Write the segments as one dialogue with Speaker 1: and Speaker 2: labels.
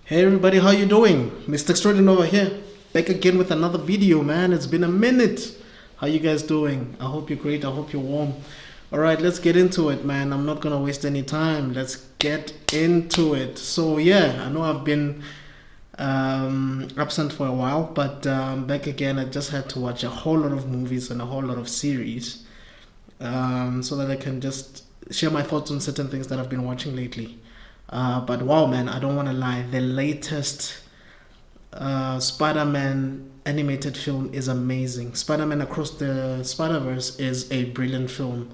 Speaker 1: Hey everybody, how you doing? Mr. Extraordinary over here, back again with another video, man. It's been a minute. How you guys doing? I hope you're great. I hope you're warm. All right, let's get into it, man. I'm not gonna waste any time. Let's get into it. So yeah, I know I've been absent for a while, but back again. I just had to watch a whole lot of movies and a whole lot of series, so that I can just share my thoughts on certain things that I've been watching lately. But wow, man, I don't want to lie. The latest Spider-Man animated film is amazing. Spider-Man Across the Spider-Verse is a brilliant film.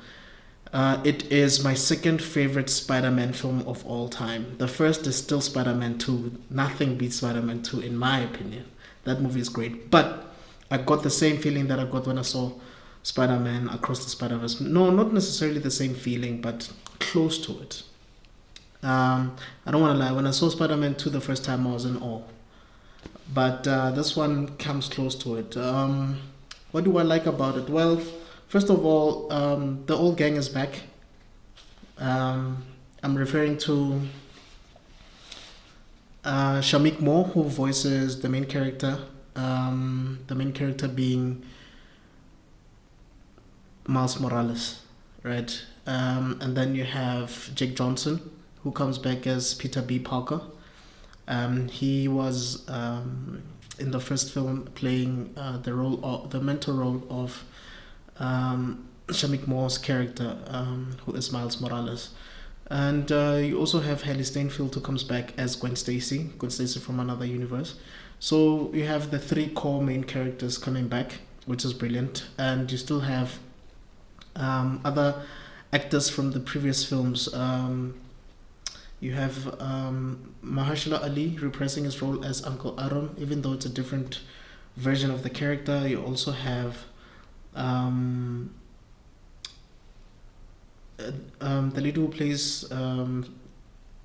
Speaker 1: It is my second favorite Spider-Man film of all time. The first is still Spider-Man 2. Nothing beats Spider-Man 2 in my opinion. That movie is great. But I got the same feeling that I got when I saw Spider-Man Across the Spider-Verse. No, not necessarily the same feeling, but close to it. I don't want to lie. When I saw Spider-Man 2 the first time, I was in awe. But this one comes close to it. What do I like about it? Well, first of all, the old gang is back. I'm referring to Shamik Moore, who voices the main character. The main character being Miles Morales, right? And then you have Jake Johnson, who comes back as Peter B. Parker. He was in the first film playing the mentor role of Shamik Moore's character, who is Miles Morales. And you also have Haley Steinfeld, who comes back as Gwen Stacy from another universe. So you have the three core main characters coming back, which is brilliant. And you still have other actors from the previous films. You have Mahershala Ali reprising his role as Uncle Aaron, even though it's a different version of the character. You also have the lady who plays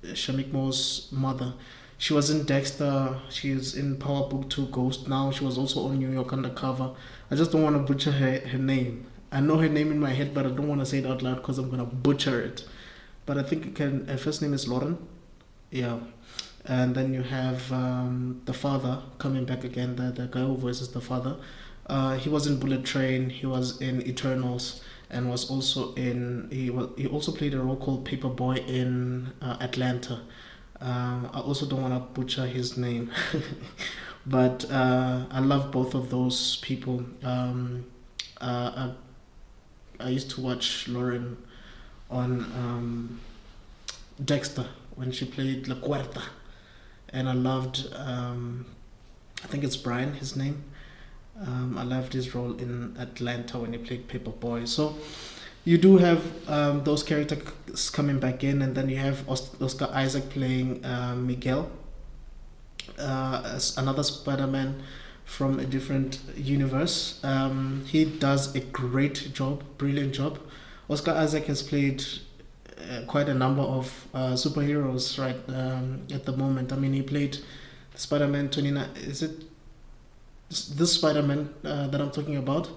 Speaker 1: Shamik Moore's mother. She was in Dexter. She is in Power Book 2 Ghost now. She was also on New York Undercover. I just don't want to butcher her name. I know her name in my head, but I don't want to say it out loud because I'm going to butcher it. But I think her first name is Lauren. Yeah. And then you have the father coming back again, the guy who voices the father. He was in Bullet Train, he was in Eternals, and was also he also played a role called Paperboy in Atlanta. I also don't want to butcher his name. But I love both of those people. I used to watch Lauren on Dexter when she played La Cuarta, and I loved I think it's Brian, his name. I loved his role in Atlanta when he played Paperboy. So you do have those characters coming back in, and then you have Oscar Isaac playing Miguel, as another Spider-Man from a different universe. He does a great job, brilliant job. Oscar Isaac has played quite a number of superheroes right at the moment. I mean, he played Spider-Man 29. Is it this Spider-Man that I'm talking about?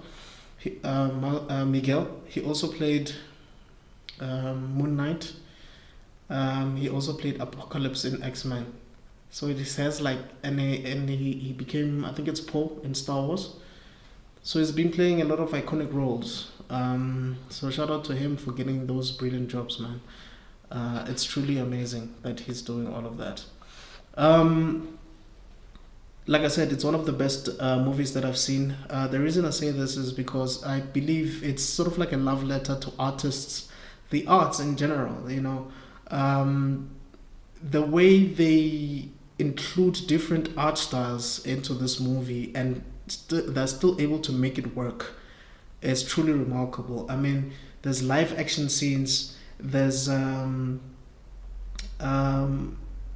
Speaker 1: Miguel. He also played Moon Knight. He also played Apocalypse in X-Men. So it says like, and he became, I think it's Poe in Star Wars. So he's been playing a lot of iconic roles. So shout out to him for getting those brilliant jobs, man. It's truly amazing that he's doing all of that. Like I said, it's one of the best movies that I've seen. The reason I say this is because I believe it's sort of like a love letter to artists, the arts in general. You know, the way they include different art styles into this movie, and they're still able to make it work, is truly remarkable. I mean, there's live action scenes, there's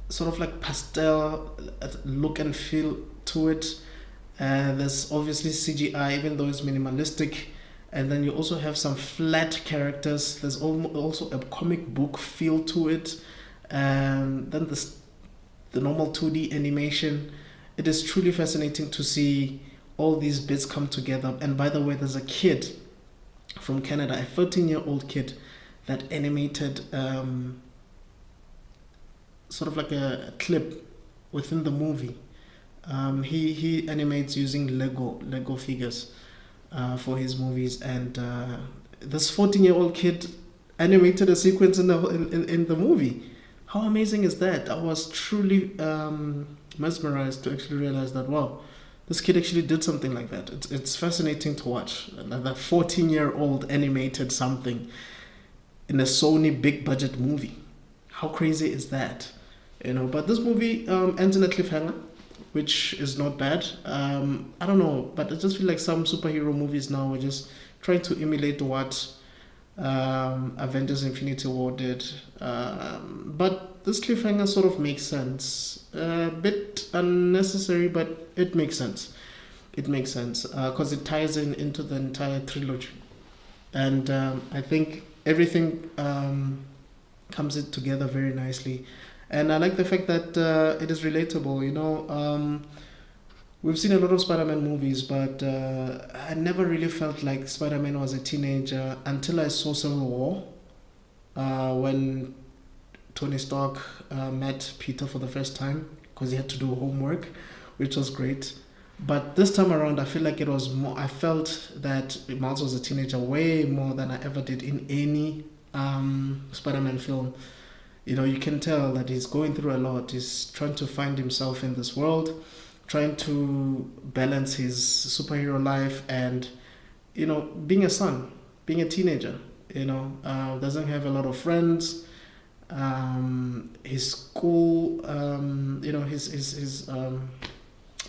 Speaker 1: sort of like pastel look and feel to it. There's obviously CGI, even though it's minimalistic. And then you also have some flat characters. There's also a comic book feel to it. And then the normal 2D animation. It is truly fascinating to see all these bits come together. And by the way, there's a kid from Canada, a 13-year-old kid, that animated sort of like a clip within the movie. He animates using Lego figures for his movies, and this 14-year-old kid animated a sequence in the movie. How amazing is that? I was truly mesmerized to actually realize that, wow, this kid actually did something like that. It's fascinating to watch. That 14-year-old animated something in a Sony big budget movie. How crazy is that? But this movie ends in a cliffhanger, which is not bad. I don't know, but I just feel like some superhero movies now are just trying to emulate what Avengers Infinity War did. But this cliffhanger sort of makes sense. A bit unnecessary, but it makes sense. It makes sense because it ties into the entire trilogy. And I think everything comes it together very nicely. And I like the fact that it is relatable. We've seen a lot of Spider-Man movies, but I never really felt like Spider-Man was a teenager until I saw Civil War, when Tony Stark met Peter for the first time because he had to do homework, which was great. But this time around, I feel like it was more. I felt that Miles was a teenager way more than I ever did in any Spider-Man film. You can tell that he's going through a lot. He's trying to find himself in this world, trying to balance his superhero life and, being a son, being a teenager. Doesn't have a lot of friends. His school,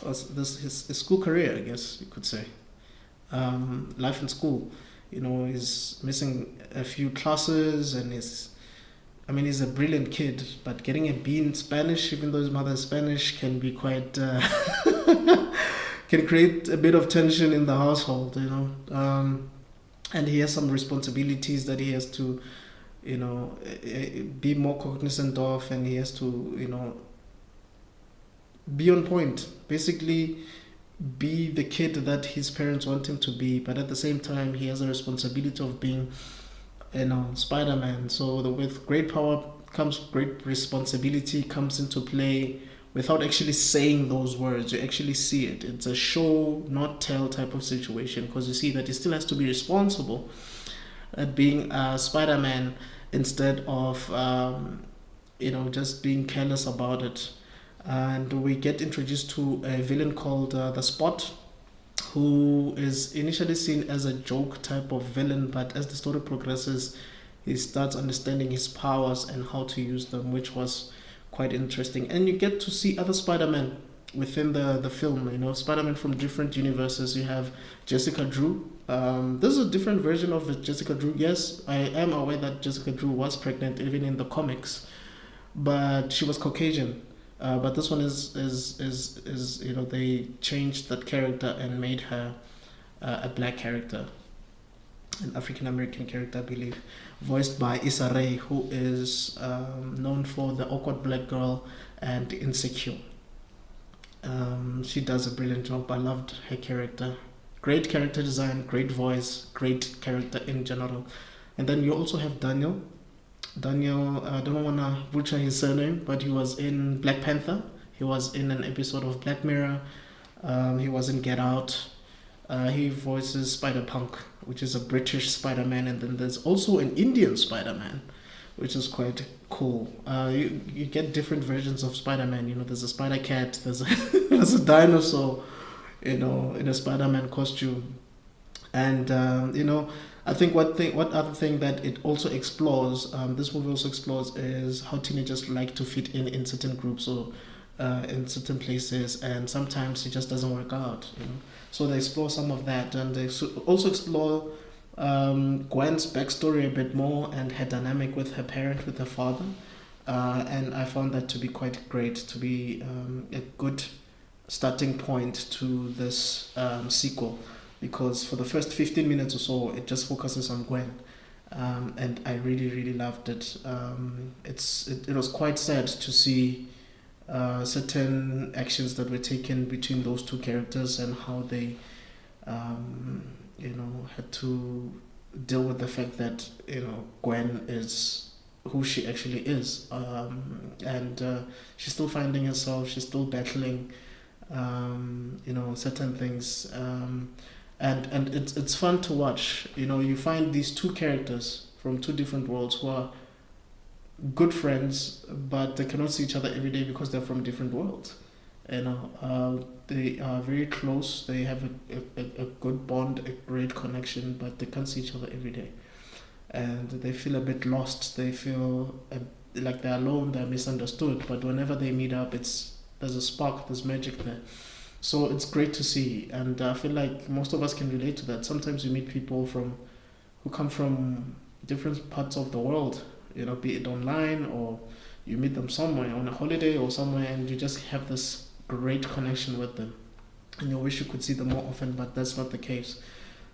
Speaker 1: his school career, I guess you could say, life in school. He's missing a few classes, and he's a brilliant kid, but getting a B in Spanish, even though his mother is Spanish, can be quite can create a bit of tension in the household. And he has some responsibilities that he has to, be more cognizant of, and he has to, be on point. Basically, be the kid that his parents want him to be, but at the same time, he has a responsibility of being, Spider-Man. So with great power comes great responsibility comes into play without actually saying those words. You actually see it. It's a show, not tell type of situation, because you see that he still has to be responsible at being Spider-Man instead of, just being careless about it. And we get introduced to a villain called the Spot, who is initially seen as a joke type of villain, but as the story progresses, he starts understanding his powers and how to use them, which was quite interesting. And you get to see other Spider-Man within the film, Spider-Man from different universes. You have Jessica Drew. This is a different version of Jessica Drew. Yes, I am aware that Jessica Drew was pregnant even in the comics, but she was Caucasian. But this one is they changed that character and made her a black character, an African American character, I believe, voiced by Issa Rae, who is known for The Awkward Black Girl and Insecure. She does a brilliant job. I loved her character. Great character design, great voice, great character in general. And then you also have Daniel. I don't want to butcher his surname, but he was in Black Panther. He was in an episode of Black Mirror. He was in Get Out. He voices Spider-Punk, which is a British Spider-Man, and then there's also an Indian Spider-Man, which is quite cool. You get different versions of Spider-Man. There's a Spider-Cat, there's there's a dinosaur, in a Spider-Man costume. And I think what other thing that it also explores, this movie also explores, is how teenagers like to fit in certain groups or in certain places, and sometimes it just doesn't work out. So they explore some of that, and they also explore Gwen's backstory a bit more and her dynamic with her parent, with her father, and I found that to be quite great, to be a good starting point to this sequel, because for the first 15 minutes or so it just focuses on Gwen, and I really really loved it. It was quite sad to see certain actions that were taken between those two characters and how they had to deal with the fact that Gwen is who she actually is, and she's still finding herself. She's still battling, certain things, and it's fun to watch. You find these two characters from two different worlds who are good friends, but they cannot see each other every day because they're from different worlds. They are very close. They have a good bond, a great connection, but they can't see each other every day, and they feel a bit lost. They feel like they're alone. They're misunderstood. But whenever they meet up, there's a spark. There's magic there. So it's great to see, and I feel like most of us can relate to that. Sometimes you meet people who come from different parts of the world, be it online or you meet them somewhere on a holiday or somewhere, and you just have this great connection with them, and you wish you could see them more often, but that's not the case.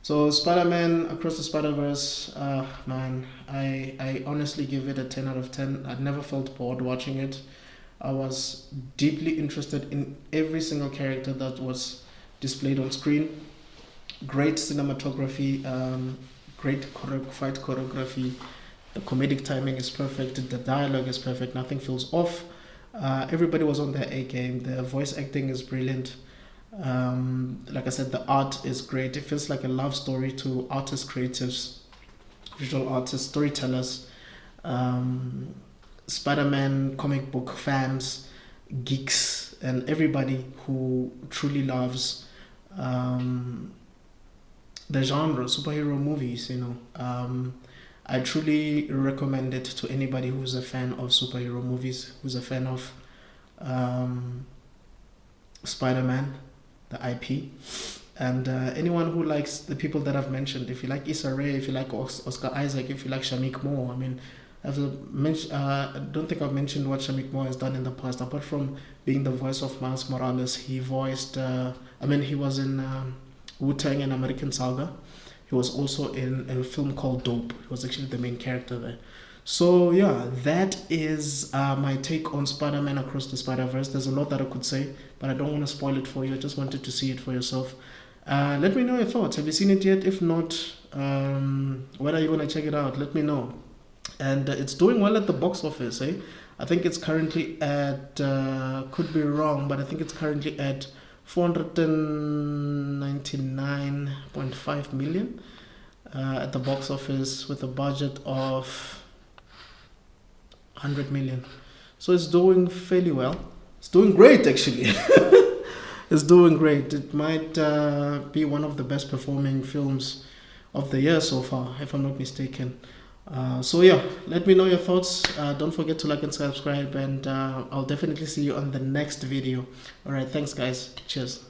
Speaker 1: So Spider-Man Across the Spider-Verse, man, I honestly give it a 10 out of 10. I never felt bored watching it. I was deeply interested in every single character that was displayed on screen. Great cinematography, great fight choreography. The comedic timing is perfect. The dialogue is perfect. Nothing feels off. Everybody was on their A game. The voice acting is brilliant. Like I said, the art is great. It feels like a love story to artists, creatives, visual artists, storytellers, Spider-Man comic book fans, geeks, and everybody who truly loves the genre, superhero movies. I truly recommend it to anybody who's a fan of superhero movies, who's a fan of Spider-Man, the IP, and anyone who likes the people that I've mentioned. If you like Issa Rae, if you like Oscar Isaac, if you like Shamik Moore, I don't think I've mentioned what Shamik Moore has done in the past. Apart from being the voice of Miles Morales, he voiced. He was in Wu-Tang and American Saga. He was also in a film called Dope. He was actually the main character there. So yeah, that is my take on Spider-Man Across the Spider-Verse. There's a lot that I could say, but I don't want to spoil it for you. I just wanted to see it for yourself. Let me know your thoughts. Have you seen it yet? If not, when are you going to check it out? Let me know. And it's doing well at the box office. I think it's currently at, could be wrong, but I think it's currently at 499.5 million at the box office with a budget of 100 million. So it's doing fairly well. It's doing great, actually. It's doing great. It might be one of the best performing films of the year so far, if I'm not mistaken. So yeah, let me know your thoughts. Don't forget to like and subscribe, and I'll definitely see you on the next video. All right, thanks guys. Cheers.